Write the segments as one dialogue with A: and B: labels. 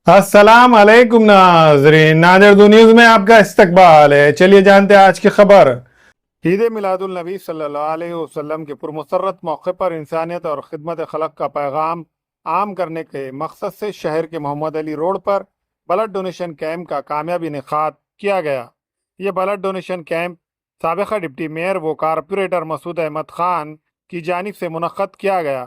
A: अस्सलाम वालेकुम नाजरीन, नादिर दो न्यूज़ में आपका इस्तकबाल है। चलिए जानते हैं आज की खबर। ईद मिलादुल नबी सल्लल्लाहु अलैहि वसल्लम के पुरमसरत मौके पर इंसानियत और खिदमत खलक का पैगाम आम करने के मकसद से शहर के मोहम्मद अली रोड पर ब्लड डोनेशन कैंप का कामयाब इनेकाद किया गया। ये ब्लड डोनेशन कैंप साबिक़ा डिप्टी मेयर व कारपोरेटर मसूद अहमद खान की जानिब से मुनक्कद किया गया।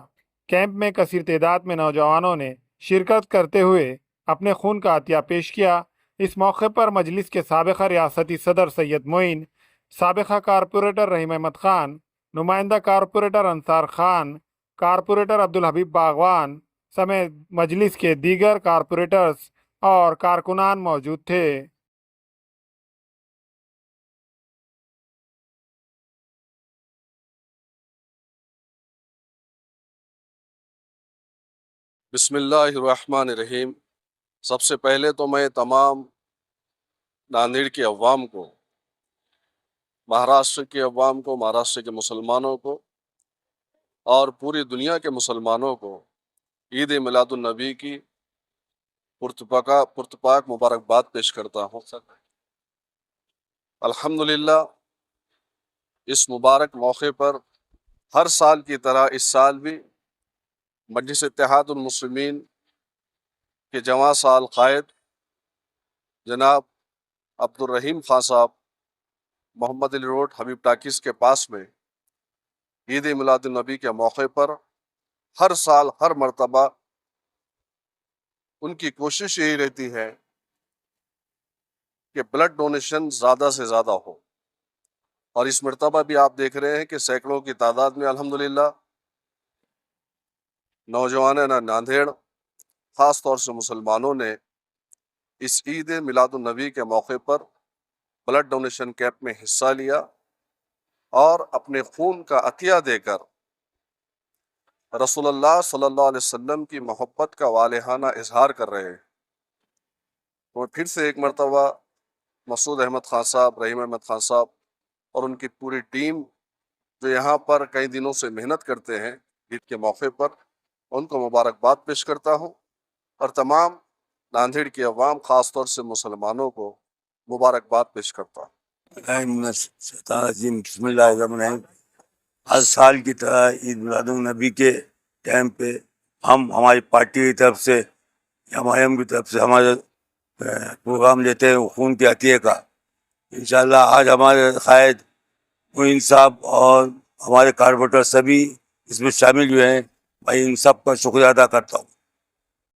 A: कैंप में कसीर तादाद में नौजवानों ने शिरकत करते हुए अपने खून का अतिया पेश किया। इस मौके पर मजलिस के साबिक़ा रियासती सदर सैयद मोइन, साबिक़ा कारपोरेटर रहीम अहमद खान, नुमाइंदा कारपोरेटर अंसार खान, कारपोरेटर अब्दुल हबीब बागवान समेत मजलिस के दीगर कारपोरेटर्स और कारकुनान मौजूद थे।
B: बिस्मिल्लाहिर्रहमानिर्रहीम। सबसे पहले तो मैं तमाम नांदेड़ के अवाम को, महाराष्ट्र के अवाम को, महाराष्ट्र के मुसलमानों को और पूरी दुनिया के मुसलमानों को ईद मिलादुन नबी की पुरतपाक मुबारकबाद पेश करता हूँ। अल्हम्दुलिल्लाह, इस मुबारक मौके पर हर साल की तरह इस साल भी मजलिस इत्तेहादुल मुस्लिमीन के जवां साल कायद जनाब अब्दुल रहीम खान साहब मोहम्मद अली रोड हबीब टाकिस के पास में ईद मिलादुन नबी के मौके पर हर साल हर मर्तबा उनकी कोशिश यही रहती है कि ब्लड डोनेशन ज़्यादा से ज़्यादा हो। और इस मर्तबा भी आप देख रहे हैं कि सैकड़ों की तादाद में अल्हम्दुलिल्लाह नौजवान नांदेड़, ख़ास तौर से मुसलमानों ने इस ईद मिलादुन नबी के मौके पर ब्लड डोनेशन कैंप में हिस्सा लिया और अपने खून का अतिया देकर रसूलुल्लाह सल्लल्लाहु अलैहि वसल्लम की मोहब्बत का वालेहाना इजहार कर रहे हैं। तो फिर से एक मरतबा मसूद अहमद खान साहब, रहीम अहमद खान साहब और उनकी पूरी टीम जो यहाँ पर कई दिनों से मेहनत करते हैं ईद के मौके पर, उनको मुबारकबाद पेश करता हूँ और तमाम नांदेड़ के अवाम, ख़ास तौर से मुसलमानों को मुबारकबाद पेश करता हूँ।
C: बिस्मिल्लाहिर्रहमानिर्रहीम। हर साल की तरह ईद मिलादुन नबी के टाइम पे हम हमारी पार्टी की तरफ से, एमआईएम की तरफ से हमारे प्रोग्राम लेते हैं खून के अतिये का। इंशाल्लाह आज हमारे कायद मोइन साहब और हमारे कारपोरेटर सभी इसमें शामिल हुए हैं। मैं इन सब का शुक्रिया अदा करता हूँ।